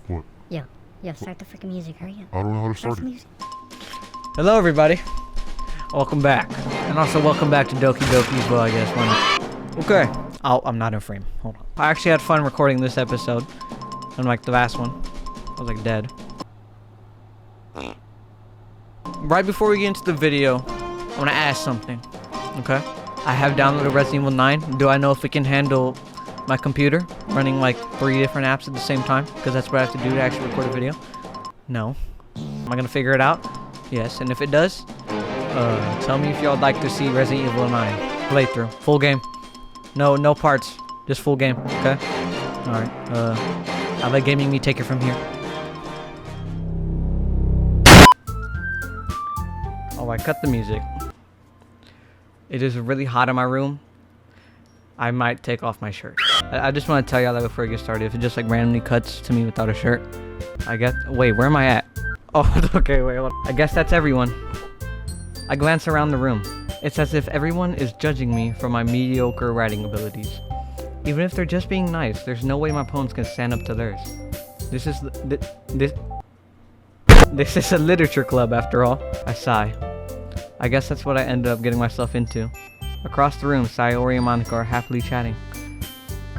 What? Yo, start the freaking music, hurry up. I don't know how to Start start the it. music. Hello everybody, welcome back, and also welcome back to Doki Doki as well, I guess. Why not? Okay, I'm not in frame, hold on. I actually had fun recording this episode, unlike the last one. I was like dead. Right before we get into the video, I want to ask something, okay? I have downloaded Resident Evil 9. Do I know if it can handle my computer running like 3 different apps at the same time? Because that's what I have to do to actually record a video. No. Am I gonna figure it out? Yes. And if it does, tell me if y'all would like to see Resident Evil 9 playthrough, full game. No parts, just full game. Okay. All right. I'll let gaming me take it from here. Oh, I cut the music. It is really hot in my room. I might take off my shirt. I just want to tell y'all that before I get started. If it just like randomly cuts to me without a shirt, I guess. Wait, where am I at? Oh, okay, wait, hold on. I guess that's everyone. I glance around the room. It's as if everyone is judging me for my mediocre writing abilities. Even if they're just being nice, there's no way my poems can stand up to theirs. This is this is a literature club after all. I sigh. I guess that's what I ended up getting myself into. Across the room, Sayori and Monika are happily chatting.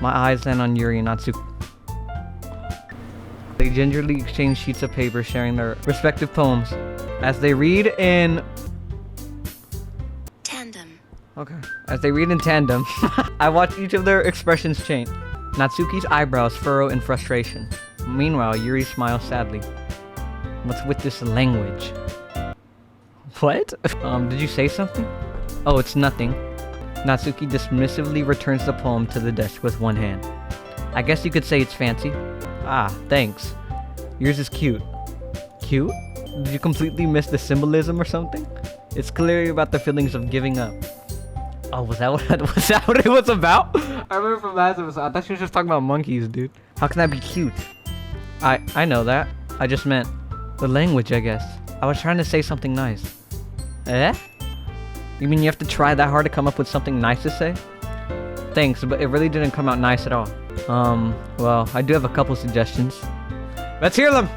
My eyes land on Yuri and Natsuki. They gingerly exchange sheets of paper, sharing their respective poems. As they read in... Tandem. Okay. As they read in tandem, I watch each of their expressions change. Natsuki's eyebrows furrow in frustration. Meanwhile, Yuri smiles sadly. What's with this language? What? Did you say something? Oh, it's nothing. Natsuki dismissively returns the poem to the desk with one hand. I guess you could say it's fancy. Ah, thanks. Yours is cute. Cute? Did you completely miss the symbolism or something? It's clearly about the feelings of giving up. Oh, was that what it was about? I remember from last episode, I thought she was just talking about monkeys, dude. How can that be cute? I know that. I just meant the language, I guess. I was trying to say something nice. Eh? You mean you have to try that hard to come up with something nice to say? Thanks, but it really didn't come out nice at all. Well, I do have a couple suggestions. Let's hear them!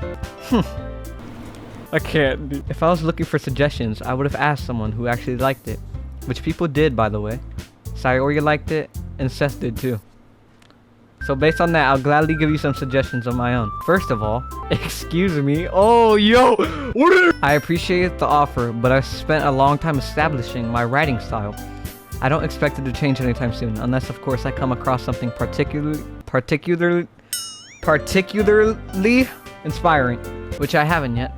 I can't. If I was looking for suggestions, I would have asked someone who actually liked it. Which people did, by the way. Sayori liked it, and Seth did too. So based on that, I'll gladly give you some suggestions of my own. First of all, excuse me. Oh, yo! What are you? I appreciate the offer, but I've spent a long time establishing my writing style. I don't expect it to change anytime soon, unless of course I come across something particularly inspiring, which I haven't yet.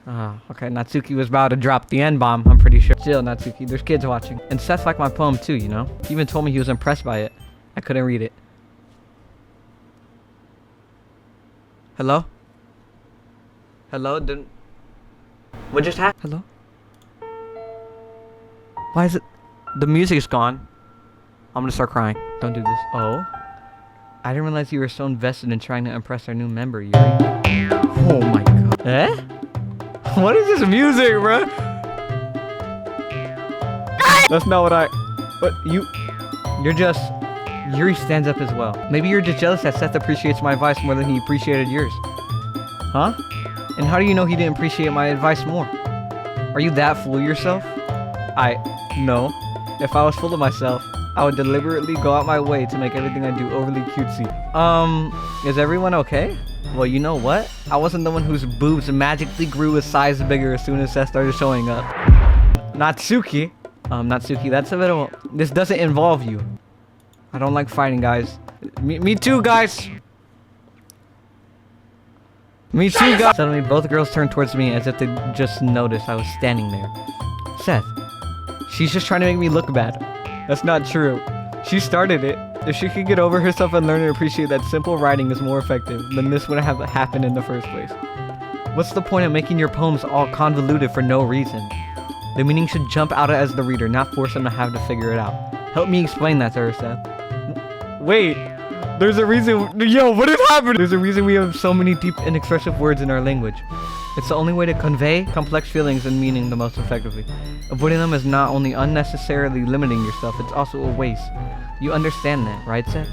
Okay, Natsuki was about to drop the N-bomb, I'm pretty sure. Chill, Natsuki, there's kids watching. And Seth liked my poem too, you know? He even told me he was impressed by it. I couldn't read it. Hello? Hello? What just happened? Hello? Why is it... The music's gone. I'm gonna start crying. Don't do this. Oh? I didn't realize you were so invested in trying to impress our new member, Yuri. Oh my god. Eh? What is this music, bro? That's not what I... What? You're just... Yuri stands up as well. Maybe you're just jealous that Seth appreciates my advice more than he appreciated yours. Huh? And how do you know he didn't appreciate my advice more? Are you that full of yourself? No. If I was full of myself, I would deliberately go out my way to make everything I do overly cutesy. Is everyone okay? Well, you know what? I wasn't the one whose boobs magically grew a size bigger as soon as Seth started showing up. Natsuki? Natsuki, that's a little... This doesn't involve you. I don't like fighting, guys. Me too, guys! Me too, guys! Suddenly, both girls turned towards me as if they just noticed I was standing there. Seth, she's just trying to make me look bad. That's not true. She started it. If she could get over herself and learn to appreciate that simple writing is more effective, then this wouldn't have happened in the first place. What's the point of making your poems all convoluted for no reason? The meaning should jump out as the reader, not force them to have to figure it out. Help me explain that to her, Seth. Wait, there's a reason. Yo, what is happening? There's a reason we have so many deep and expressive words in our language. It's the only way to convey complex feelings and meaning the most effectively. Avoiding them is not only unnecessarily limiting yourself, it's also a waste. You understand that, right, Seth?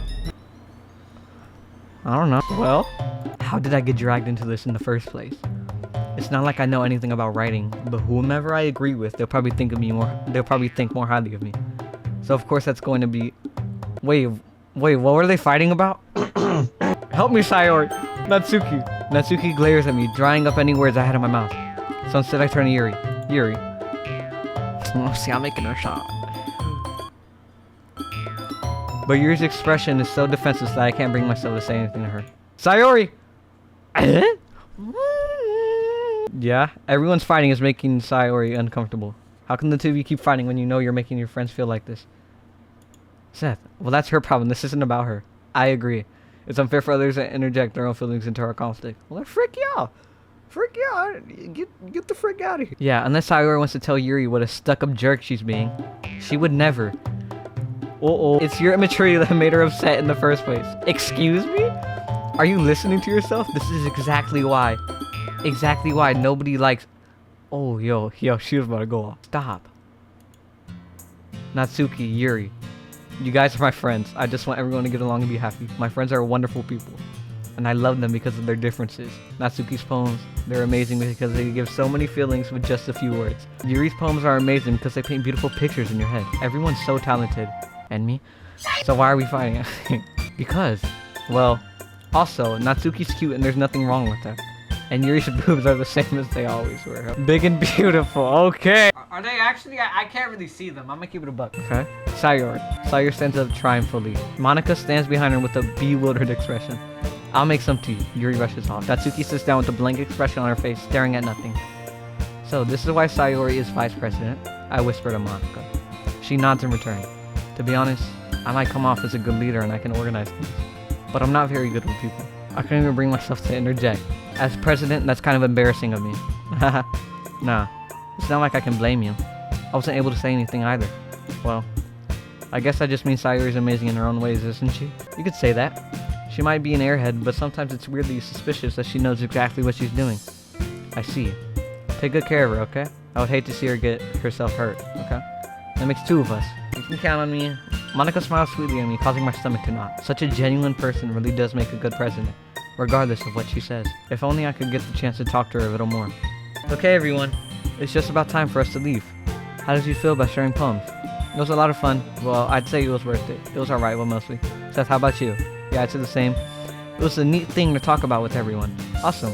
I don't know. Well, how did I get dragged into this in the first place? It's not like I know anything about writing, but whomever I agree with, they'll probably think more highly of me. So of course that's going to be... Wait, what were they fighting about? Help me, Sayori! Natsuki! Natsuki glares at me, drying up any words I had in my mouth. So instead I turn to Yuri. Yuri. See, I'm making a shot. But Yuri's expression is so defenseless that I can't bring myself to say anything to her. Sayori! Yeah, everyone's fighting is making Sayori uncomfortable. How can the two of you keep fighting when you know you're making your friends feel like this? Seth, well that's her problem. This isn't about her. I agree. It's unfair for others to interject their own feelings into our conflict. Well then frick y'all. Frick y'all. Get the frick out of here. Yeah, unless Sayori wants to tell Yuri what a stuck-up jerk she's being. She would never. It's your immaturity that made her upset in the first place. Excuse me? Are you listening to yourself? This is exactly why. Exactly why nobody likes... Oh, yo, she was about to go off. Stop. Natsuki, Yuri. You guys are my friends. I just want everyone to get along and be happy. My friends are wonderful people. And I love them because of their differences. Natsuki's poems, they're amazing because they give so many feelings with just a few words. Yuri's poems are amazing because they paint beautiful pictures in your head. Everyone's so talented. And me? So why are we fighting? Because, well, also, Natsuki's cute and there's nothing wrong with that. And Yuri's boobs are the same as they always were. Big and beautiful, okay. Are they actually? I can't really see them. I'm gonna keep it a buck. Okay. Sayori stands up triumphantly. Monika stands behind her with a bewildered expression. I'll make some tea. Yuri rushes off. Natsuki sits down with a blank expression on her face, staring at nothing. So this is why Sayori is vice president, I whisper to Monika. She nods in return. To be honest, I might come off as a good leader and I can organize things. But I'm not very good with people. I can't even bring myself to interject. As president, that's kind of embarrassing of me. Nah, it's not like I can blame you. I wasn't able to say anything either. Well, I guess that just means Sayori's amazing in her own ways, isn't she? You could say that. She might be an airhead, but sometimes it's weirdly suspicious that she knows exactly what she's doing. I see. Take good care of her, okay? I would hate to see her get herself hurt, okay? That makes two of us. You can count on me. Monika smiles sweetly at me, causing my stomach to knot. Such a genuine person really does make a good president, regardless of what she says. If only I could get the chance to talk to her a little more. Okay, everyone. It's just about time for us to leave. How did you feel about sharing poems? It was a lot of fun. Well, I'd say it was worth it. It was alright, well, mostly. Seth, how about you? Yeah, I'd say the same. It was a neat thing to talk about with everyone. Awesome.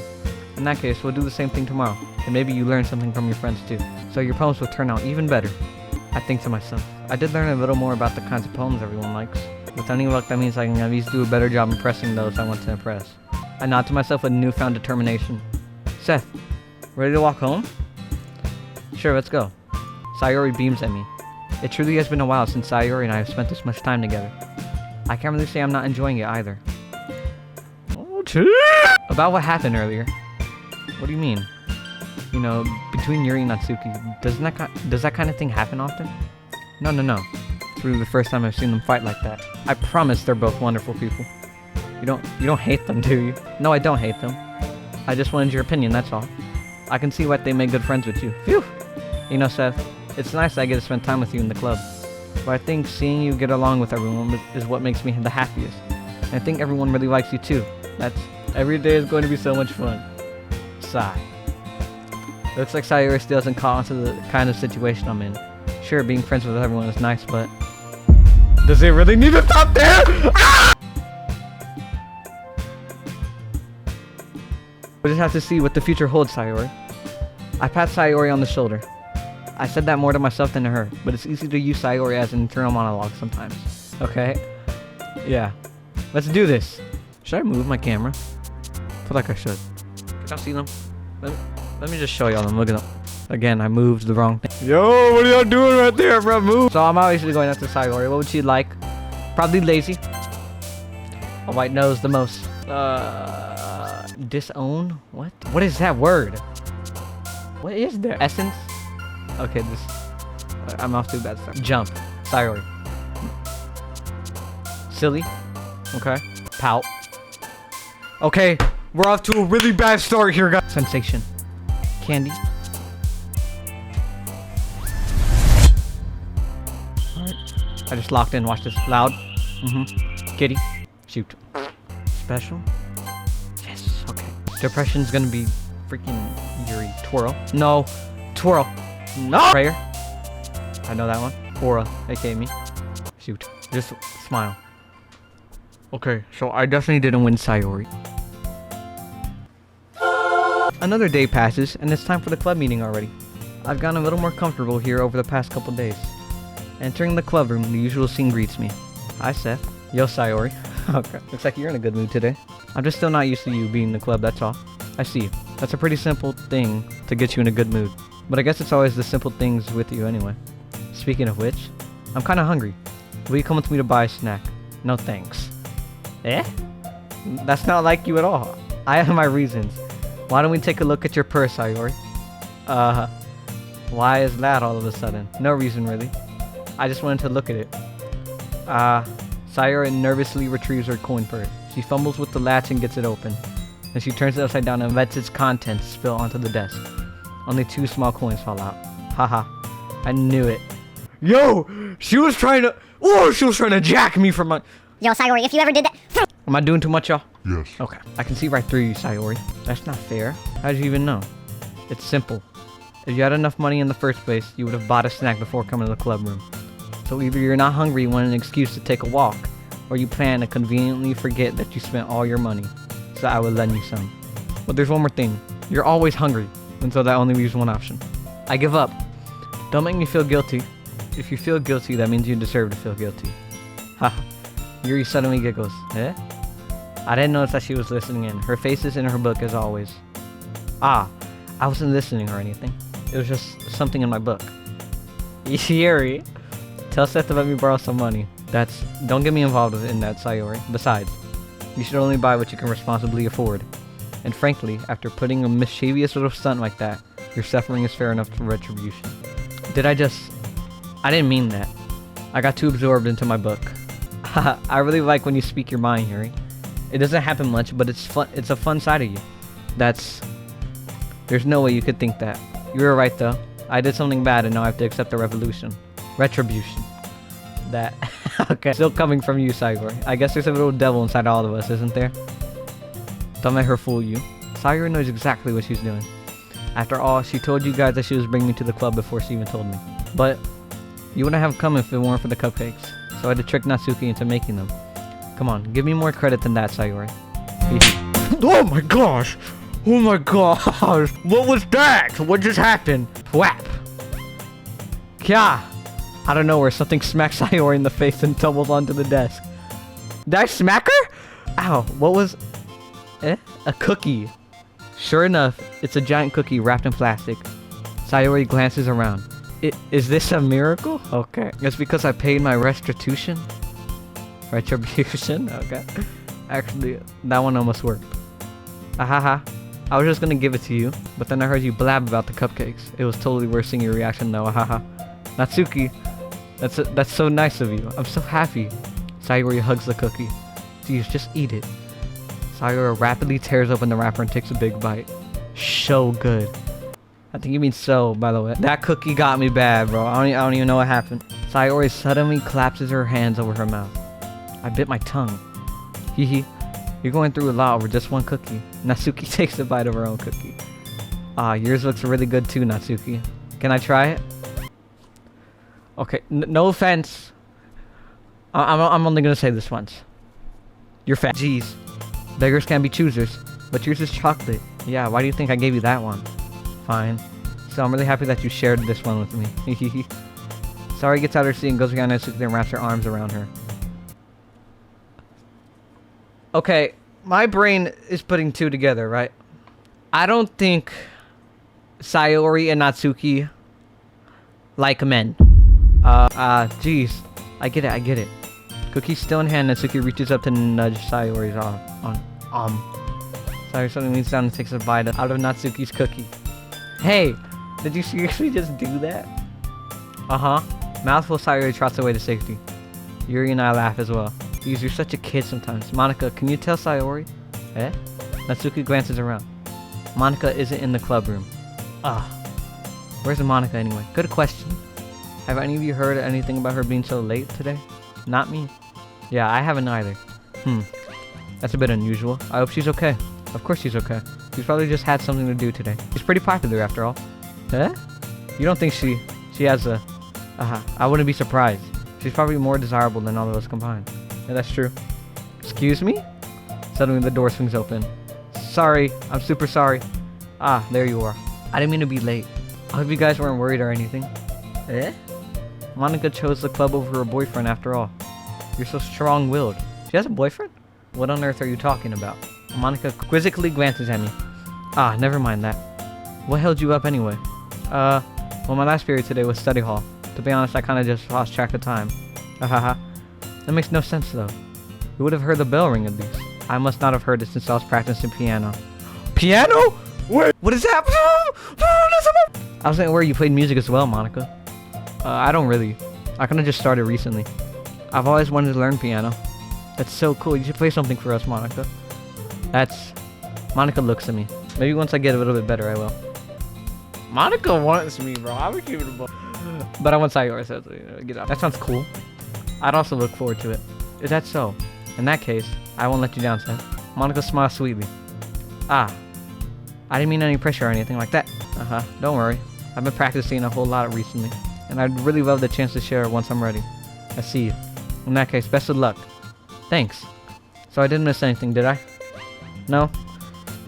In that case, we'll do the same thing tomorrow. And maybe you learn something from your friends too. So your poems will turn out even better. I think to myself. I did learn a little more about the kinds of poems everyone likes. With any luck, that means I can at least do a better job impressing those I want to impress. I nod to myself with newfound determination. Seth, ready to walk home? Sure, let's go. Sayori beams at me. It truly has been a while since Sayori and I have spent this much time together. I can't really say I'm not enjoying it either. Oh, about what happened earlier. What do you mean? You know, between Yuri and Natsuki, does that kind of thing happen often? No. It's really the first time I've seen them fight like that. I promise they're both wonderful people. You don't hate them, do you? No, I don't hate them. I just wanted your opinion, that's all. I can see why they make good friends with you. Phew! You know, Seth, it's nice that I get to spend time with you in the club. But I think seeing you get along with everyone is what makes me the happiest. And I think everyone really likes you too. Every day is going to be so much fun. Sigh. Looks like Sayori still hasn't caught onto the kind of situation I'm in. Sure, being friends with everyone is nice, but... Does it really need to stop there? Ah! We'll just have to see what the future holds, Sayori. I pat Sayori on the shoulder. I said that more to myself than to her, but it's easy to use Sayori as an internal monologue sometimes. Okay? Yeah. Let's do this. Should I move my camera? I feel like I should. Can y'all see them? Let me just show y'all them. Look at them. Again, I moved the wrong thing. Yo, what are y'all doing right there, bro? Move. So I'm obviously going after Sayori. What would she like? Probably lazy. A white nose the most. Disown? What? What is that word? What is there? Essence? Okay, I'm off to a bad start. Jump. Sayori. Silly. Okay. Pout. Okay, we're off to a really bad start here, guys. Sensation. Candy. Alright. I just locked in. Watch this. Loud. Kitty. Shoot. special? Yes, okay. Depression's gonna be freaking Yuri. Twirl. No. Twirl. No! Prayer. I know that one. Aura, aka me. Shoot. Just smile. Okay, so I definitely didn't win Sayori. Another day passes, and it's time for the club meeting already. I've gotten a little more comfortable here over the past couple days. Entering the club room, the usual scene greets me. Hi, Seth. Yo, Sayori. Okay, looks like you're in a good mood today. I'm just still not used to you being in the club, that's all. I see. That's a pretty simple thing to get you in a good mood. But I guess it's always the simple things with you anyway. Speaking of which, I'm kinda hungry. Will you come with me to buy a snack? No thanks. Eh? That's not like you at all. I have my reasons. Why don't we take a look at your purse, Sayori? Why is that all of a sudden? No reason really. I just wanted to look at it. Sayori nervously retrieves her coin purse. She fumbles with the latch and gets it open. Then she turns it upside down and lets its contents spill onto the desk. Only 2 small coins fall out. Haha. I knew it. Yo! She was trying to jack me from my... Yo, Sayori, if you ever did that... Am I doing too much, y'all? Yes. Okay. I can see right through you, Sayori. That's not fair. How'd you even know? It's simple. If you had enough money in the first place, you would have bought a snack before coming to the club room. So either you're not hungry and want an excuse to take a walk, or you plan to conveniently forget that you spent all your money, so I would lend you some. But there's one more thing. You're always hungry, and so that only leaves one option. I give up. Don't make me feel guilty. If you feel guilty, that means you deserve to feel guilty. Ha. Yuri suddenly giggles. Eh? I didn't notice that she was listening in. Her face is in her book as always. Ah, I wasn't listening or anything. It was just something in my book. Yuri, tell Seth to let me borrow some money. Don't get me involved in that, Sayori. Besides, you should only buy what you can responsibly afford. And frankly, after putting a mischievous little stunt like that, your suffering is fair enough for retribution. I didn't mean that. I got too absorbed into my book. I really like when you speak your mind, Yuri. It doesn't happen much, but it's fun. It's a fun side of you. There's no way you could think that. You were right though. I did something bad and now I have to accept the retribution. That. Okay. Still coming from you, Sayori. I guess there's a little devil inside all of us, isn't there? Don't let her fool you. Sayori knows exactly what she's doing. After all, she told you guys that she was bringing me to the club before she even told me. But you wouldn't have come if it weren't for the cupcakes. So I had to trick Natsuki into making them. Come on, give me more credit than that, Sayori. Oh my gosh! Oh my gosh! What was that? What just happened? Whap! Kya! Out of nowhere, something smacks Sayori in the face and tumbles onto the desk. Did I smack her? Ow, what was... A cookie. Sure enough, it's a giant cookie wrapped in plastic. Sayori glances around. Is this a miracle? Okay. It's because I paid my restitution? Retribution? Okay. Actually, that one almost worked. Ahaha. I was just gonna give it to you, but then I heard you blab about the cupcakes. It was totally worth seeing your reaction though, ahaha. Natsuki, that's so nice of you. I'm so happy. Sayori hugs the cookie. Geez, just eat it. Sayori rapidly tears open the wrapper and takes a big bite. So good. I think you mean so, by the way. That cookie got me bad, bro. I don't even know what happened. Sayori suddenly collapses her hands over her mouth. I bit my tongue. Hee. You're going through a lot over just one cookie. Natsuki takes a bite of her own cookie. Ah, yours looks really good too, Natsuki. Can I try it? Okay, no offense. I'm only gonna say this once. You're fat. Jeez. Beggars can be choosers. But yours is chocolate. Yeah, why do you think I gave you that one? Fine. So I'm really happy that you shared this one with me. Sayori gets out her seat and goes behind Natsuki and wraps her arms around her. Okay, my brain is putting two together, right? I don't think Sayori and Natsuki like men. Jeez. I get it. Cookie still in hand, Natsuki reaches up to nudge Sayori's arm. Sayori suddenly leans down and takes a bite out of Natsuki's cookie. Hey, did you seriously just do that? Uh-huh. Mouthful, Sayori trots away to safety. Yuri and I laugh as well. Geez, you're such a kid sometimes. Monika, can you tell Sayori? Eh? Natsuki glances around. Monika isn't in the club room. Where's Monika anyway? Good question. Have any of you heard anything about her being so late today? Not me. Yeah, I haven't either. That's a bit unusual. I hope she's okay. Of course she's okay. She's probably just had something to do today. She's pretty popular after all. Huh? You don't think she has a... I wouldn't be surprised. She's probably more desirable than all of us combined. Yeah, that's true. Excuse me? Suddenly the door swings open. Sorry. I'm super sorry. Ah, there you are. I didn't mean to be late. I hope you guys weren't worried or anything. Eh? Monika chose the club over her boyfriend after all. You're so strong-willed. She has a boyfriend? What on earth are you talking about? Monika quizzically glances at me. Ah, never mind that. What held you up anyway? Well, my last period today was study hall. To be honest, I kinda just lost track of time. Haha. That makes no sense though. You would have heard the bell ring at least. I must not have heard it since I was practicing piano. Piano? Wait, what is that? I wasn't aware you played music as well, Monika. I don't really. I kinda just started recently. I've always wanted to learn piano. That's so cool. You should play something for us, Monika. Monika looks at me. Maybe once I get a little bit better, I will. Monika wants me, bro. I would give it a ball. But I want Sayori, so get out. That sounds cool. I'd also look forward to it. Is that so? In that case, I won't let you down, Seth. Monika smiles sweetly. Ah. I didn't mean any pressure or anything like that. Don't worry. I've been practicing a whole lot recently. And I'd really love the chance to share once I'm ready. I see you. In that case, best of luck. Thanks. So I didn't miss anything, did I? No?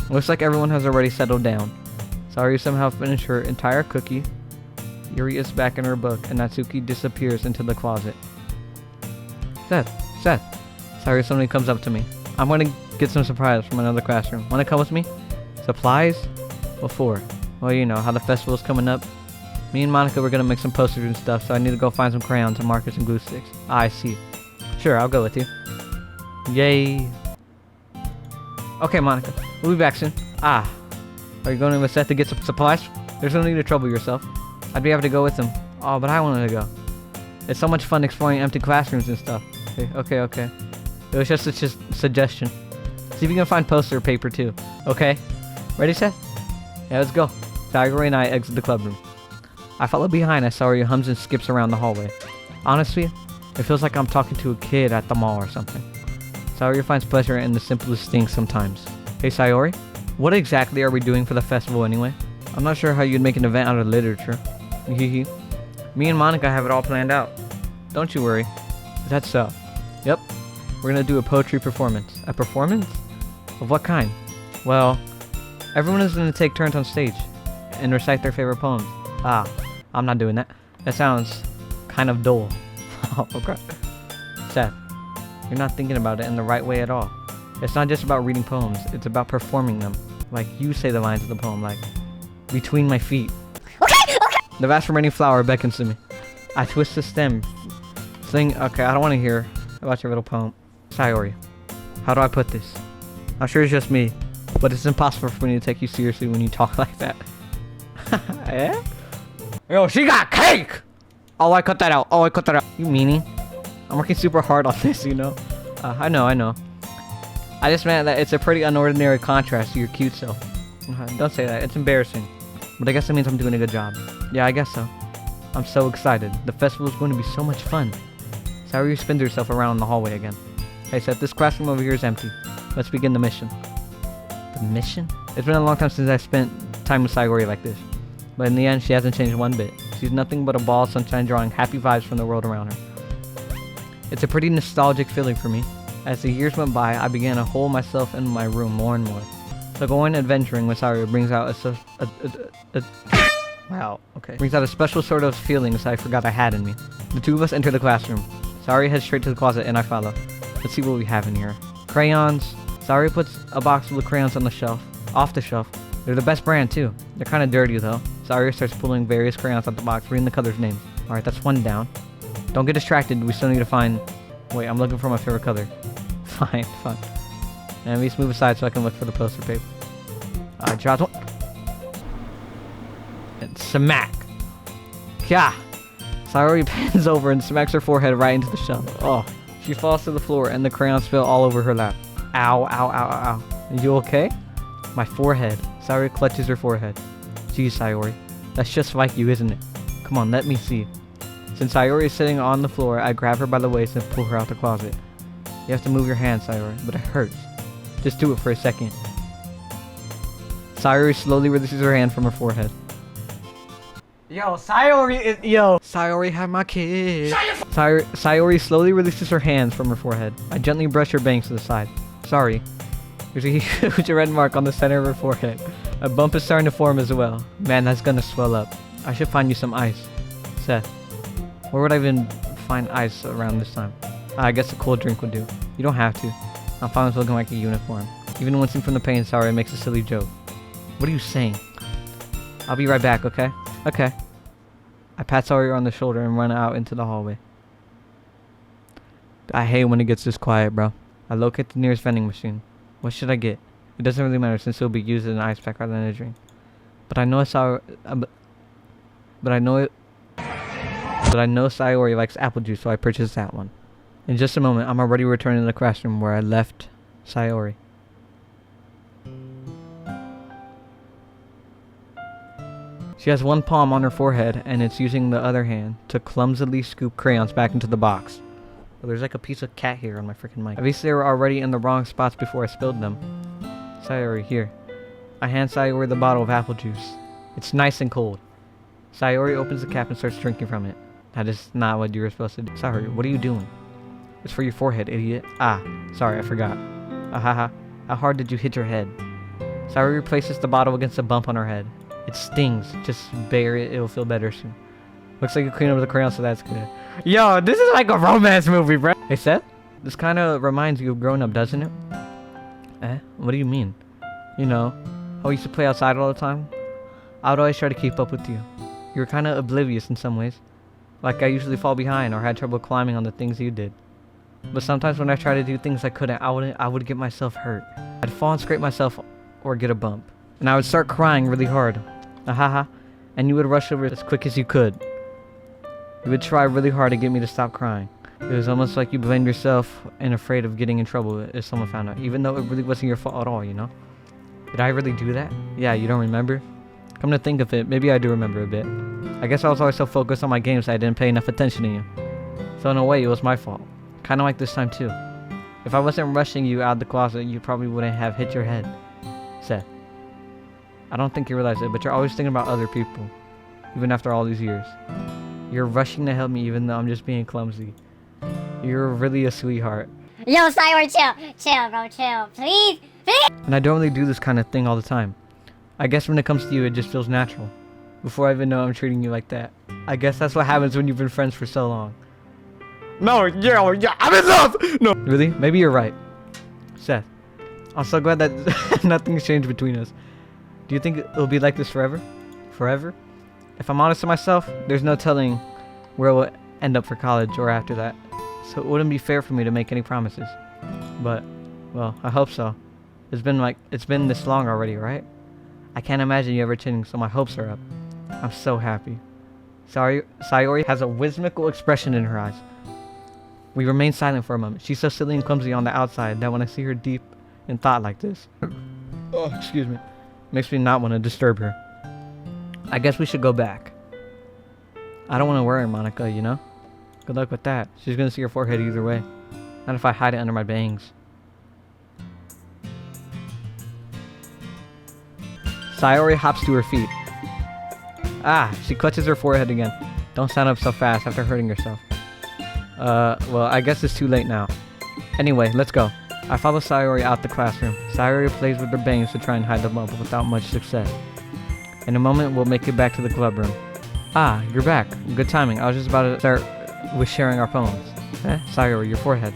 Looks like everyone has already settled down. Sayori somehow finished her entire cookie. Yuri is back in her book, and Natsuki disappears into the closet. Seth. Sayori suddenly comes up to me. I'm going to get some supplies from another classroom. Want to come with me? Supplies? What for? Well, you know, how the festival's coming up. Me and Monika were going to make some posters and stuff, so I need to go find some crayons and markers and glue sticks. Ah, I see. Sure, I'll go with you. Yay. Okay, Monika. We'll be back soon. Ah. Are you going with Seth to get some supplies? There's no need to trouble yourself. I'd be happy to go with him. Oh, but I wanted to go. It's so much fun exploring empty classrooms and stuff. Okay. It was just a suggestion. See if you can find poster paper too. Okay? Ready, Seth? Yeah, let's go. Sayori and I exit the club room. I follow behind as Sayori hums and skips around the hallway. Honestly, it feels like I'm talking to a kid at the mall or something. Sayori finds pleasure in the simplest things sometimes. Hey, Sayori? What exactly are we doing for the festival anyway? I'm not sure how you'd make an event out of literature. Hehe. Me and Monika have it all planned out. Don't you worry. Is that so? Yep. We're gonna do a poetry performance. A performance? Of what kind? Well, everyone is gonna take turns on stage and recite their favorite poems. Ah, I'm not doing that. That sounds kind of dull. Okay. Seth, you're not thinking about it in the right way at all. It's not just about reading poems, it's about performing them. Like you say the lines of the poem, like, between my feet. Okay. The vast remaining flower beckons to me. I twist the stem. Okay, I don't want to hear about your little poem. Sayori, how do I put this? I'm sure it's just me, but it's impossible for me to take you seriously when you talk like that. Yeah? Yo, she got cake! Oh, I cut that out. You meanie. I'm working super hard on this, you know? I know. I just meant that it's a pretty unordinary contrast to your cute self. Don't say that. It's embarrassing. But I guess it means I'm doing a good job. Yeah, I guess so. I'm so excited. The festival is going to be so much fun. Sayori spins herself around in the hallway again. Hey Seth, this classroom over here is empty. Let's begin the mission. The mission? It's been a long time since I spent time with Sayori like this. But in the end, she hasn't changed one bit. She's nothing but a ball of sunshine drawing happy vibes from the world around her. It's a pretty nostalgic feeling for me. As the years went by, I began to hold myself in my room more and more. So going adventuring with Sayori brings out brings out a special sort of feelings I forgot I had in me. The two of us enter the classroom. Sayori heads straight to the closet and I follow. Let's see what we have in here. Crayons. Sayori puts a box full of crayons on the shelf. Off the shelf. They're the best brand too. They're kind of dirty though. Sayori starts pulling various crayons out the box, reading the colors' names. Alright, that's one down. Don't get distracted, we still need to find... Wait, I'm looking for my favorite color. Fine. And we just move aside so I can look for the poster paper. I dropped one. And smack. Yeah. Sayori bends over and smacks her forehead right into the shelf. Oh. She falls to the floor and the crayons spill all over her lap. Ow. Are you okay? My forehead. Sayori clutches her forehead. Geez, Sayori. That's just like you, isn't it? Come on, let me see. Since Sayori is sitting on the floor, I grab her by the waist and pull her out the closet. You have to move your hand, Sayori, but it hurts. Just do it for a second. Sayori slowly releases her hand from her forehead. Yo, Sayori is— yo! Sayori had my kid. Sayori slowly releases her hands from her forehead. I gently brush her bangs to the side. Sorry. There's a huge red mark on the center of her forehead. A bump is starting to form as well. Man, that's gonna swell up. I should find you some ice. Seth, where would I even find ice around this time? I guess a cold drink would do. You don't have to. I'm fine with looking like a uniform. Even wincing from the pain, Sayori makes a silly joke. What are you saying? I'll be right back, okay? Okay. I pat Sayori on the shoulder and run out into the hallway. I hate when it gets this quiet, bro. I locate the nearest vending machine. What should I get? It doesn't really matter since it'll be used as an ice pack rather than a drink. But I know Sayori likes apple juice, so I purchased that one. In just a moment, I'm already returning to the classroom where I left Sayori. She has one palm on her forehead, and it's using the other hand to clumsily scoop crayons back into the box. Oh, there's like a piece of cat hair on my freaking mic. Obviously, they were already in the wrong spots before I spilled them. Sayori, here. I hand Sayori the bottle of apple juice. It's nice and cold. Sayori opens the cap and starts drinking from it. That is not what you were supposed to do. Sayori, what are you doing? It's for your forehead, idiot. Ah, sorry, I forgot. Ahaha. How hard did you hit your head? Sayori replaces the bottle against a bump on her head. It stings. Just bear it. It'll feel better soon. Looks like you clean up the crayon, so that's good. Yo, this is like a romance movie, bro. Hey, Seth? This kind of reminds you of growing up, doesn't it? Eh? What do you mean? You know, how we used to play outside all the time? I would always try to keep up with you. You were kind of oblivious in some ways. Like I usually fall behind or had trouble climbing on the things you did. But sometimes when I tried to do things I couldn't, I would get myself hurt. I'd fall and scrape myself or get a bump. And I would start crying really hard. Ahaha. And you would rush over as quick as you could. You would try really hard to get me to stop crying. It was almost like you blamed yourself and afraid of getting in trouble if someone found out. Even though it really wasn't your fault at all, you know? Did I really do that? Yeah, you don't remember? Come to think of it, maybe I do remember a bit. I guess I was always so focused on my games that I didn't pay enough attention to you. So in a way, it was my fault. Kinda like this time too. If I wasn't rushing you out the closet, you probably wouldn't have hit your head. Seth. I don't think you realize it, but you're always thinking about other people. Even after all these years. You're rushing to help me even though I'm just being clumsy. You're really a sweetheart. Yo, Sayori, chill. Chill, bro, chill. Please, please. And I don't really do this kind of thing all the time. I guess when it comes to you, it just feels natural. Before I even know I'm treating you like that. I guess that's what happens when you've been friends for so long. No, yeah, I'm in love! No. Really? Maybe you're right. Seth, I'm so glad that nothing's changed between us. Do you think it'll be like this forever? Forever? If I'm honest to myself, there's no telling where we'll end up for college or after that. So it wouldn't be fair for me to make any promises. But, well, I hope so. It's been this long already, right? I can't imagine you ever changing, so my hopes are up. I'm so happy. Sayori has a whimsical expression in her eyes. We remain silent for a moment. She's so silly and clumsy on the outside that when I see her deep in thought like this, oh, excuse me, makes me not want to disturb her. I guess we should go back. I don't want to worry, Monica, you know? Good luck with that. She's gonna see your forehead either way. Not if I hide it under my bangs. Sayori hops to her feet. Ah, she clutches her forehead again. Don't stand up so fast after hurting yourself. Well, I guess it's too late now. Anyway, let's go. I follow Sayori out the classroom. Sayori plays with her bangs to try and hide the bump, but without much success. In a moment, we'll make it back to the club room. Ah, you're back. Good timing. I was just about to start with sharing our poems. Sayori, your forehead.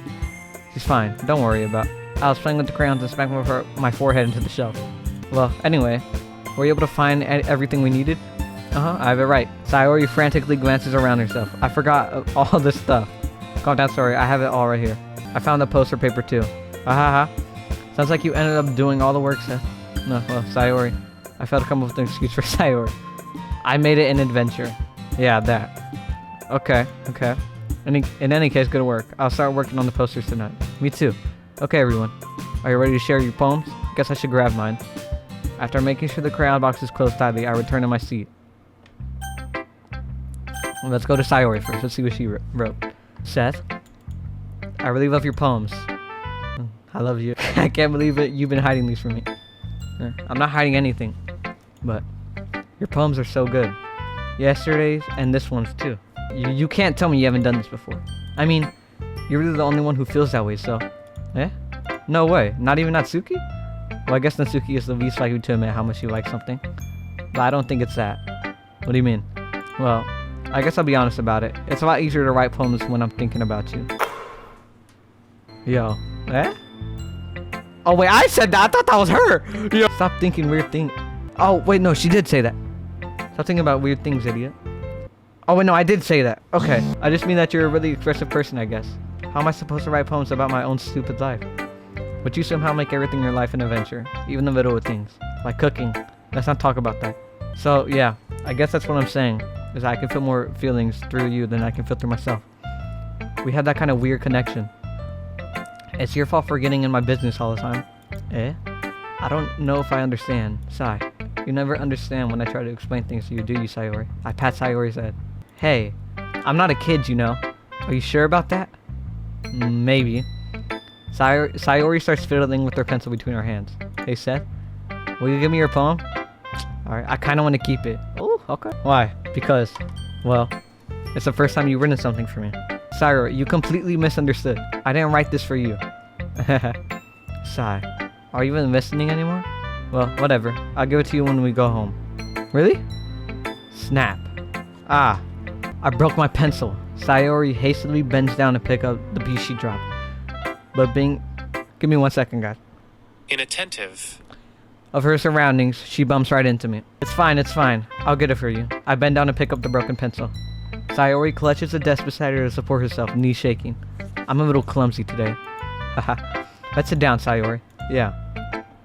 She's fine. Don't worry about it. I was playing with the crayons and smacked my forehead into the shelf. Well, anyway, were you able to find everything we needed? I have it right. Sayori frantically glances around herself. I forgot all this stuff. Calm down, Sayori. I have it all right here. I found the poster paper too. Ahaha. Sounds like you ended up doing all the work, Seth. No, well, Sayori. I failed to come up with an excuse for Sayori. I made it an adventure. Yeah, that. Okay. In any case, good work. I'll start working on the posters tonight. Me too. Okay, everyone. Are you ready to share your poems? Guess I should grab mine. After making sure the crayon box is closed tightly, I return to my seat. Let's go to Sayori first. Let's see what she wrote. Seth, I really love your poems. I love you. I can't believe it. You've been hiding these from me. I'm not hiding anything, but your poems are so good. Yesterday's and this one's too. You can't tell me you haven't done this before. I mean, you're really the only one who feels that way, so. Eh? No way. Not even Natsuki? Well, I guess Natsuki is the least likely to admit how much you like something. But I don't think it's that. What do you mean? Well, I guess I'll be honest about it. It's a lot easier to write poems when I'm thinking about you. Yo. Eh? Oh wait, I said that. I thought that was her. Yo. Stop thinking weird things. Oh wait, no, she did say that. Stop thinking about weird things, idiot. Oh wait, no, I did say that. Okay. I just mean that you're a really expressive person, I guess. How am I supposed to write poems about my own stupid life? But you somehow make everything in your life an adventure. Even the little things. Like cooking. Let's not talk about that. So yeah, I guess that's what I'm saying. Is I can feel more feelings through you than I can feel through myself. We have that kind of weird connection. It's your fault for getting in my business all the time. Eh? I don't know if I understand. Sai. You never understand when I try to explain things to you, do you, Sayori? I pat Sayori's head. Hey, I'm not a kid, you know. Are you sure about that? Maybe. Sayori starts fiddling with her pencil between her hands. Hey, Seth, will you give me your poem? Alright, I kind of want to keep it. Oh, okay. Why? Because, well, it's the first time you've written something for me. Sayori, you completely misunderstood. I didn't write this for you. Sai, are you even listening anymore? Well, whatever. I'll give it to you when we go home. Really? Snap. Ah, I broke my pencil. Sayori hastily bends down to pick up the piece she dropped. But give me 1 second, guys. Inattentive. Of her surroundings, she bumps right into me. It's fine, it's fine. I'll get it for you. I bend down to pick up the broken pencil. Sayori clutches the desk beside her to support herself, knees shaking. I'm a little clumsy today. Haha. Let's sit down, Sayori. Yeah.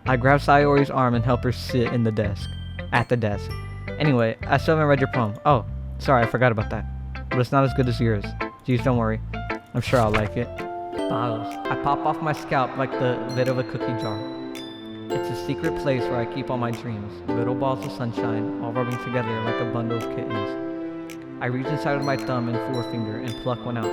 I grab Sayori's arm and help her sit in the desk. At the desk. Anyway, I still haven't read your poem. Oh, sorry, I forgot about that. But it's not as good as yours. Jeez, don't worry. I'm sure I'll like it. Bottles. I pop off my scalp like the lid of a cookie jar. It's a secret place where I keep all my dreams. Little balls of sunshine, all rubbing together like a bundle of kittens. I reach inside with my thumb and forefinger and pluck one out.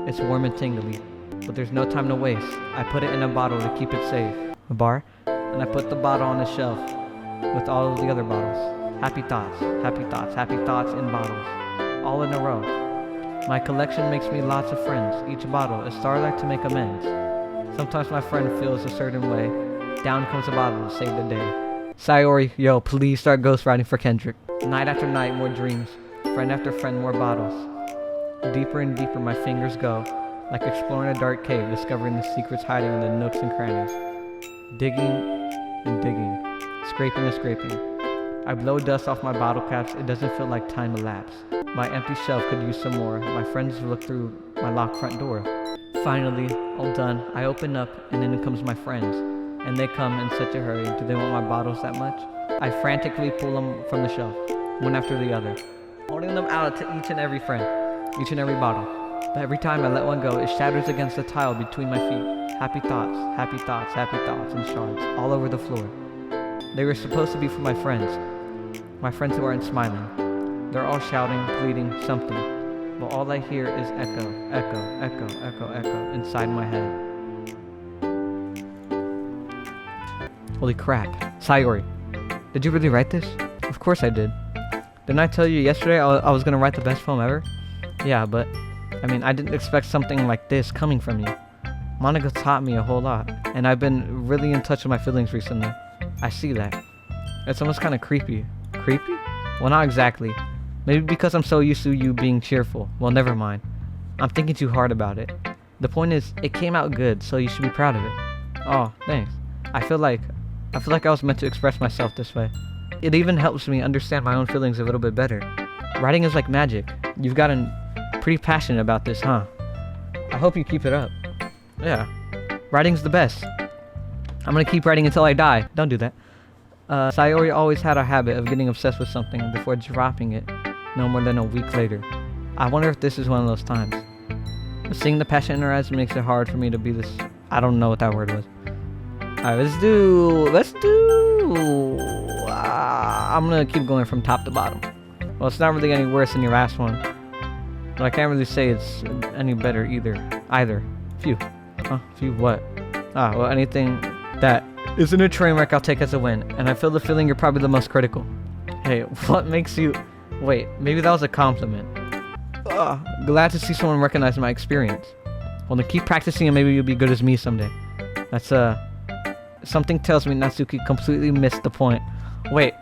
It's warm and tingly, but there's no time to waste. I put it in a bottle to keep it safe. A bar? And I put the bottle on a shelf with all of the other bottles. Happy thoughts, happy thoughts, happy thoughts in bottles. All in a row. My collection makes me lots of friends. Each bottle is starlight to make amends. Sometimes my friend feels a certain way. Down comes a bottle to save the day. Sayori, yo, please start ghostwriting for Kendrick. Night after night, more dreams. Friend after friend, more bottles. Deeper and deeper my fingers go, like exploring a dark cave, discovering the secrets hiding in the nooks and crannies. Digging and digging, scraping and scraping. I blow dust off my bottle caps. It doesn't feel like time elapsed. My empty shelf could use some more. My friends look through my locked front door. Finally, all done, I open up and in comes my friends. And they come in such a hurry. Do they want my bottles that much? I frantically pull them from the shelf, one after the other, holding them out to each and every friend, each and every bottle. But every time I let one go, it shatters against the tile between my feet. Happy thoughts, happy thoughts, happy thoughts in shards all over the floor. They were supposed to be for my friends who aren't smiling. They're all shouting, pleading, something. But all I hear is echo, echo, echo, echo, echo inside my head. Holy crap. Sayori, did you really write this? Of course I did. Didn't I tell you yesterday I was gonna write the best poem ever? Yeah, but, I mean, I didn't expect something like this coming from you. Monika taught me a whole lot, and I've been really in touch with my feelings recently. I see that. It's almost kind of creepy. Creepy? Well, not exactly. Maybe because I'm so used to you being cheerful. Well, never mind. I'm thinking too hard about it. The point is, it came out good, so you should be proud of it. Oh, thanks. I feel like I was meant to express myself this way. It even helps me understand my own feelings a little bit better. Writing is like magic. You've gotten pretty passionate about this, huh? I hope you keep it up. Yeah. Writing's the best. I'm gonna keep writing until I die. Don't do that. Sayori always had a habit of getting obsessed with something before dropping it no more than a week later. I wonder if this is one of those times. But seeing the passion in her eyes makes it hard for me to be this... I don't know what that word was. Alright, let's do... I'm gonna keep going from top to bottom. Well, it's not really any worse than your last one. But I can't really say it's any better either. Phew. Huh? Phew what? Ah, well, anything that isn't a train wreck I'll take as a win. And I feel the feeling you're probably the most critical. Hey, what makes you... Wait, maybe that was a compliment. Glad to see someone recognize my experience. Well, then keep practicing and maybe you'll be good as me someday. That's, something tells me Natsuki completely missed the point. Wait,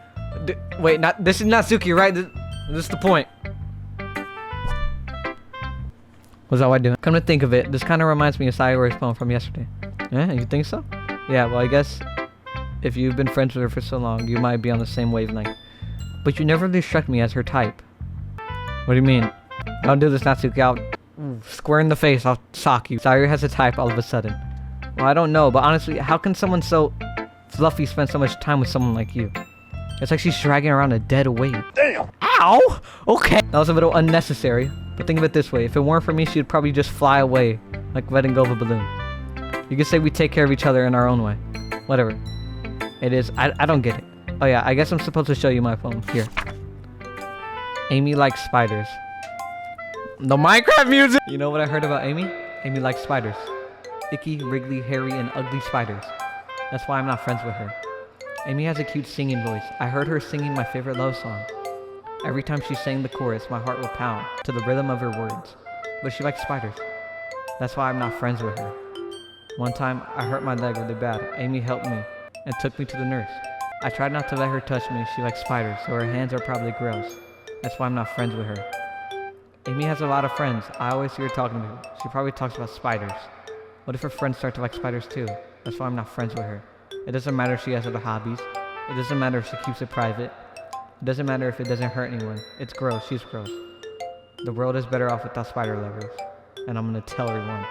wait, this is Natsuki, right? This is the point. What's that I doing? Come to think of it, this kind of reminds me of Sayori's poem from yesterday. Yeah, you think so? Yeah, well, I guess if you've been friends with her for so long, you might be on the same wavelength. But you never really struck me as her type. What do you mean? Don't do this, Natsuki. I'll square in the face. I'll sock you. Sayori has a type all of a sudden. Well, I don't know, but honestly, how can someone so fluffy spend so much time with someone like you? It's like she's dragging around a dead weight. Damn! Ow! Okay. That was a little unnecessary. But think of it this way. If it weren't for me, she'd probably just fly away, like letting go of a balloon. You could say we take care of each other in our own way. Whatever. It is. I don't get it. Oh yeah, I guess I'm supposed to show you my poem. Here. Amy likes spiders. The Minecraft music! You know what I heard about Amy? Amy likes spiders. Icky, wriggly, hairy, and ugly spiders. That's why I'm not friends with her. Amy has a cute singing voice. I heard her singing my favorite love song. Every time she sang the chorus, my heart would pound to the rhythm of her words. But she likes spiders. That's why I'm not friends with her. One time, I hurt my leg really bad. Amy helped me and took me to the nurse. I tried not to let her touch me. She likes spiders, so her hands are probably gross. That's why I'm not friends with her. Amy has a lot of friends. I always see her talking to them. She probably talks about spiders. What if her friends start to like spiders too? That's why I'm not friends with her. It doesn't matter if she has other hobbies. It doesn't matter if she keeps it private. It doesn't matter if it doesn't hurt anyone. It's gross. She's gross. The world is better off without spider lovers. And I'm gonna tell everyone.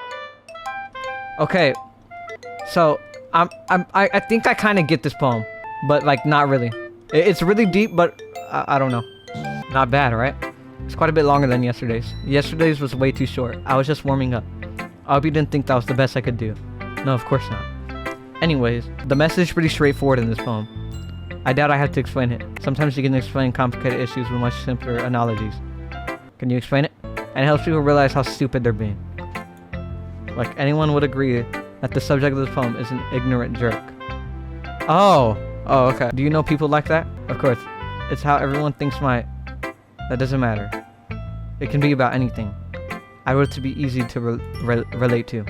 Okay. So, I think I kind of get this poem. But like, not really. It's really deep, but I don't know. Not bad, right? It's quite a bit longer than yesterday's. Yesterday's was way too short. I was just warming up. I hope you didn't think that was the best I could do. No, of course not. Anyways, the message is pretty straightforward in this poem. I doubt I have to explain it. Sometimes you can explain complicated issues with much simpler analogies. Can you explain it? And it helps people realize how stupid they're being. Like, anyone would agree that the subject of this poem is an ignorant jerk. Oh, okay. Do you know people like that? Of course. It's how everyone thinks that doesn't matter. It can be about anything. I wrote it to be easy to relate to.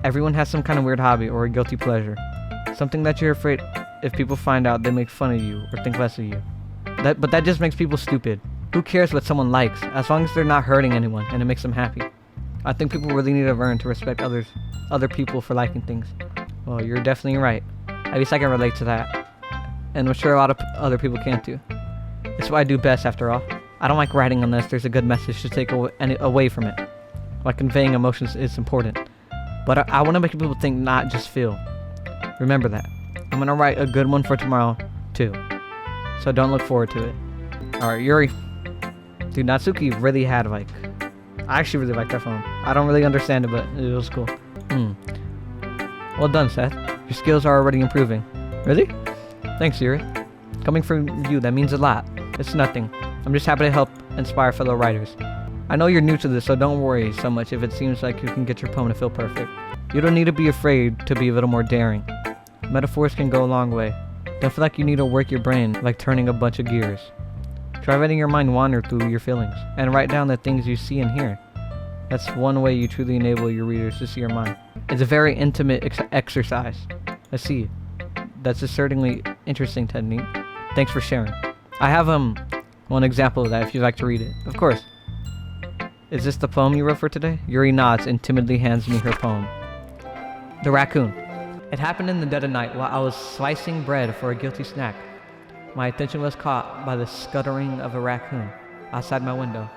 Everyone has some kind of weird hobby or a guilty pleasure. Something that you're afraid if people find out they make fun of you or think less of you. But that just makes people stupid. Who cares what someone likes, as long as they're not hurting anyone and it makes them happy. I think people really need to learn to respect other people for liking things. Well, you're definitely right. At least I can relate to that. And I'm sure a lot of other people can too. It's what I do best after all. I don't like writing unless there's a good message to take away from it. Like conveying emotions is important. But I want to make people think, not just feel. Remember that. I'm going to write a good one for tomorrow too. So don't look forward to it. Alright, Yuri. Dude, Natsuki really had like... I actually really like that poem. I don't really understand it, but it was cool. Well done, Seth. Your skills are already improving. Really? Thanks, Yuri. Coming from you, that means a lot. It's nothing. I'm just happy to help inspire fellow writers. I know you're new to this, so don't worry so much if it seems like you can get your poem to feel perfect. You don't need to be afraid to be a little more daring. Metaphors can go a long way. Don't feel like you need to work your brain like turning a bunch of gears. Try letting your mind wander through your feelings, and write down the things you see and hear. That's one way you truly enable your readers to see your mind. It's a very intimate exercise. I see. That's a certainly interesting technique. Thanks for sharing. I have one example of that if you'd like to read it. Of course. Is this the poem you wrote for today? Yuri nods and timidly hands me her poem. The Raccoon. It happened in the dead of night while I was slicing bread for a guilty snack. My attention was caught by the scuttering of a raccoon outside my window.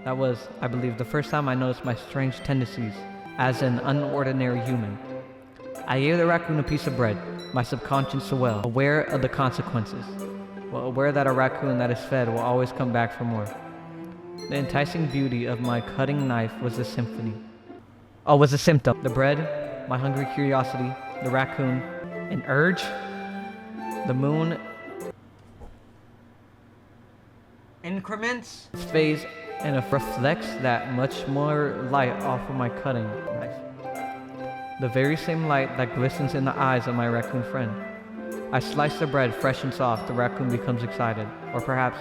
That was, I believe, the first time I noticed my strange tendencies as an unordinary human. I gave the raccoon a piece of bread, my subconscious well, aware of the consequences. Well, aware that a raccoon that is fed will always come back for more. The enticing beauty of my cutting knife was a symphony. Oh, was a symptom. The bread, my hungry curiosity, the raccoon, an urge, the moon, increments, phase, and it reflects that much more light off of my cutting knife. the very same light that glistens in the eyes of my raccoon friend. I slice the bread fresh and soft. The raccoon becomes excited. Or perhaps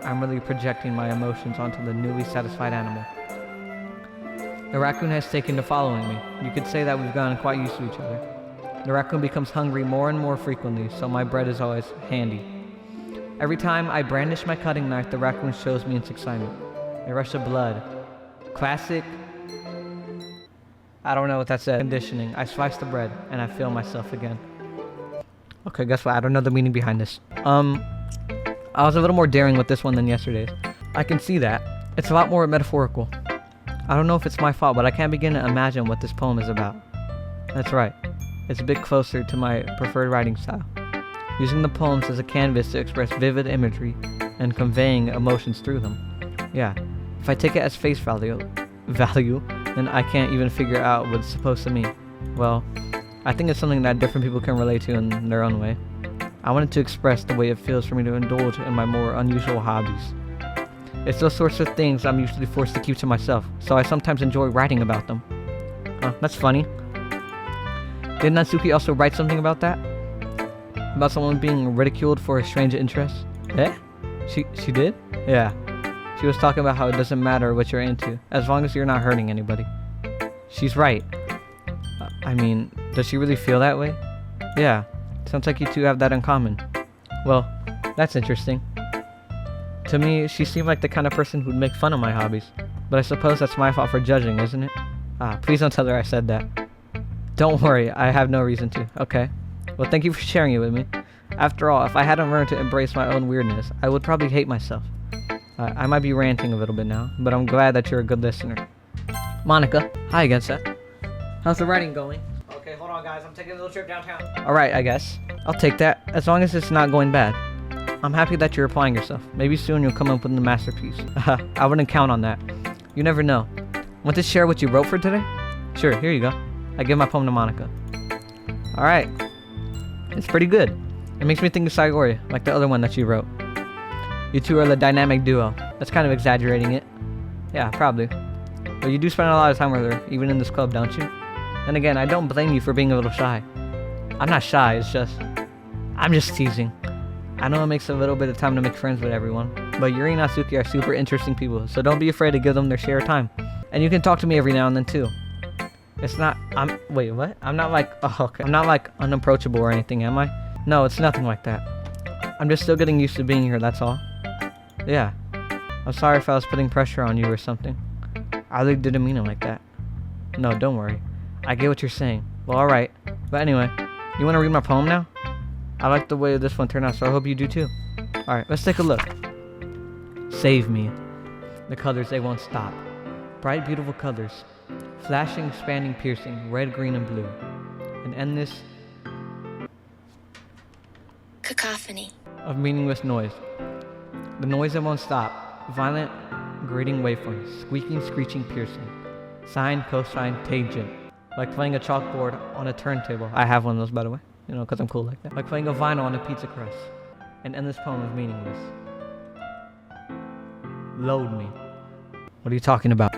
I'm really projecting my emotions onto the newly satisfied animal. The raccoon has taken to following me. You could say that we've gotten quite used to each other. The raccoon becomes hungry more and more frequently, so my bread is always handy. Every time I brandish my cutting knife, the raccoon shows me its excitement. A rush of blood. Classic. I don't know what that said. Conditioning. I slice the bread, and I feel myself again. Okay, guess what? I don't know the meaning behind this. I was a little more daring with this one than yesterday's. I can see that. It's a lot more metaphorical. I don't know if it's my fault, but I can't begin to imagine what this poem is about. That's right. It's a bit closer to my preferred writing style. Using the poems as a canvas to express vivid imagery and conveying emotions through them. Yeah. If I take it as face value, then I can't even figure out what it's supposed to mean. Well, I think it's something that different people can relate to in their own way. I wanted to express the way it feels for me to indulge in my more unusual hobbies. It's those sorts of things I'm usually forced to keep to myself, so I sometimes enjoy writing about them. That's funny. Did Natsuki also write something about that? About someone being ridiculed for a strange interest? Eh? She did? Yeah. She was talking about how it doesn't matter what you're into, as long as you're not hurting anybody. She's right. I mean, does she really feel that way? Yeah. Sounds like you two have that in common. Well, that's interesting. To me, she seemed like the kind of person who'd make fun of my hobbies. But I suppose that's my fault for judging, isn't it? Please don't tell her I said that. Don't worry, I have no reason to. Okay. Well, thank you for sharing it with me. After all, if I hadn't learned to embrace my own weirdness, I would probably hate myself. I might be ranting a little bit now, but I'm glad that you're a good listener. Monica. Hi again, Seth. How's the writing going? Okay, hold on, guys. I'm taking a little trip downtown. Alright, I guess. I'll take that, as long as it's not going bad. I'm happy that you're applying yourself. Maybe soon you'll come up with a masterpiece. I wouldn't count on that. You never know. Want to share what you wrote for today? Sure, here you go. I give my poem to Monica. Alright. It's pretty good. It makes me think of Saigori, like the other one that you wrote. You two are the dynamic duo. That's kind of exaggerating it. Yeah, probably. But you do spend a lot of time with her, even in this club, don't you? And again, I don't blame you for being a little shy. I'm not shy, it's just... I'm just teasing. I know it makes a little bit of time to make friends with everyone, but Yuri and Natsuki are super interesting people, so don't be afraid to give them their share of time. And you can talk to me every now and then too. It's not... Wait, what? I'm not like... Oh, okay. I'm not like unapproachable or anything, am I? No, it's nothing like that. I'm just still getting used to being here, that's all. Yeah. I'm sorry if I was putting pressure on you or something. I really didn't mean it like that. No, don't worry. I get what you're saying. Well, alright. But anyway, you want to read my poem now? I like the way this one turned out, so I hope you do too. Alright, let's take a look. Save me. The colors, they won't stop. Bright, beautiful colors. Flashing, expanding, piercing. Red, green, and blue. An endless... cacophony of meaningless noise. The noise that won't stop. Violent, grating waveforms. Squeaking, screeching, piercing. Sine, cosine, tangent. Like playing a chalkboard on a turntable. I have one of those, by the way. You know, because I'm cool like that. Like playing a vinyl on a pizza crust. An endless poem of meaningless. Load me. What are you talking about?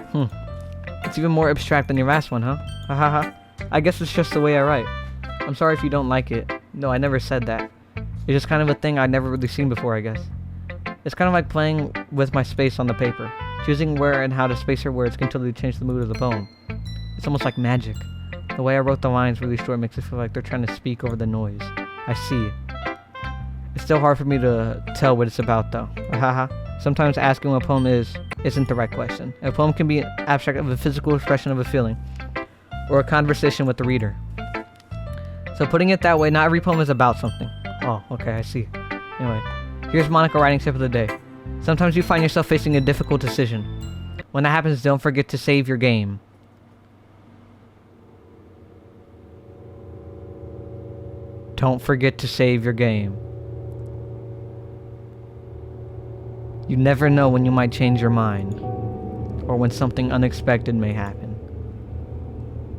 It's even more abstract than your last one, huh? Ha ha ha. I guess it's just the way I write. I'm sorry if you don't like it. No, I never said that. It's just kind of a thing I'd never really seen before, I guess. It's kind of like playing with my space on the paper. Choosing where and how to space your words can totally change the mood of the poem. It's almost like magic. The way I wrote the lines really short makes it feel like they're trying to speak over the noise. I see. It's still hard for me to tell what it's about, though. Haha. Sometimes asking what a poem isn't the right question. A poem can be an abstract of a physical expression of a feeling, or a conversation with the reader. So putting it that way, not every poem is about something. Oh, okay, I see. Anyway, here's Monica writing tip of the day. Sometimes you find yourself facing a difficult decision. When that happens, don't forget to save your game. Don't forget to save your game. You never know when you might change your mind, or when something unexpected may happen.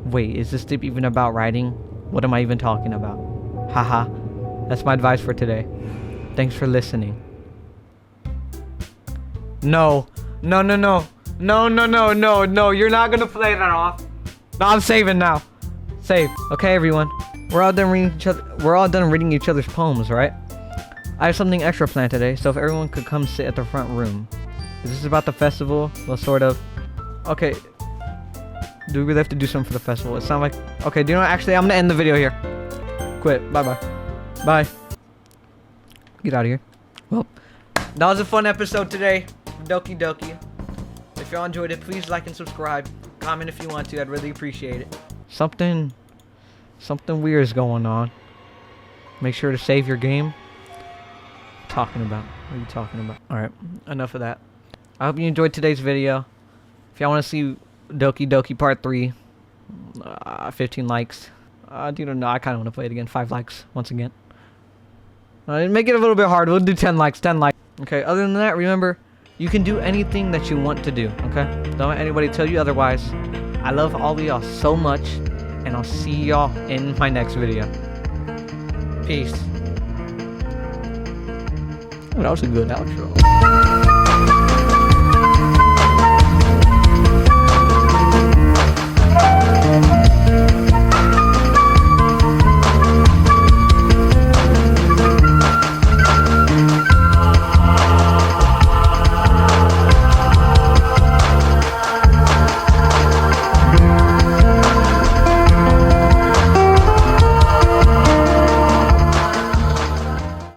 Wait, is this tip even about writing? What am I even talking about? Haha, that's my advice for today. Thanks for listening. No, you're not gonna play that off. No, I'm saving now. Save. Okay, everyone. We're all done reading each other's poems, right? I have something extra planned today, so if everyone could come sit at the front room. Is this about the festival? Well, sort of. Okay. Do we really have to do something for the festival? It sounds like... Okay, do you know what? Actually, I'm gonna end the video here. Quit. Bye-bye. Bye. Get out of here. Well, that was a fun episode today. Doki Doki. If y'all enjoyed it, please like and subscribe. Comment if you want to. I'd really appreciate it. Something weird is going on. Make sure to save your game. Talking about? What are you talking about? Alright, enough of that. I hope you enjoyed today's video. If y'all want to see Doki Doki Part 3, 15 likes. I don't know, I kind of want to play it again. 5 likes, once again. Make it a little bit hard. We'll do 10 likes, 10 likes. Okay, other than that, remember, you can do anything that you want to do, okay? Don't let anybody tell you otherwise. I love all of y'all so much, and I'll see y'all in my next video. Peace. Oh, that was a good outro.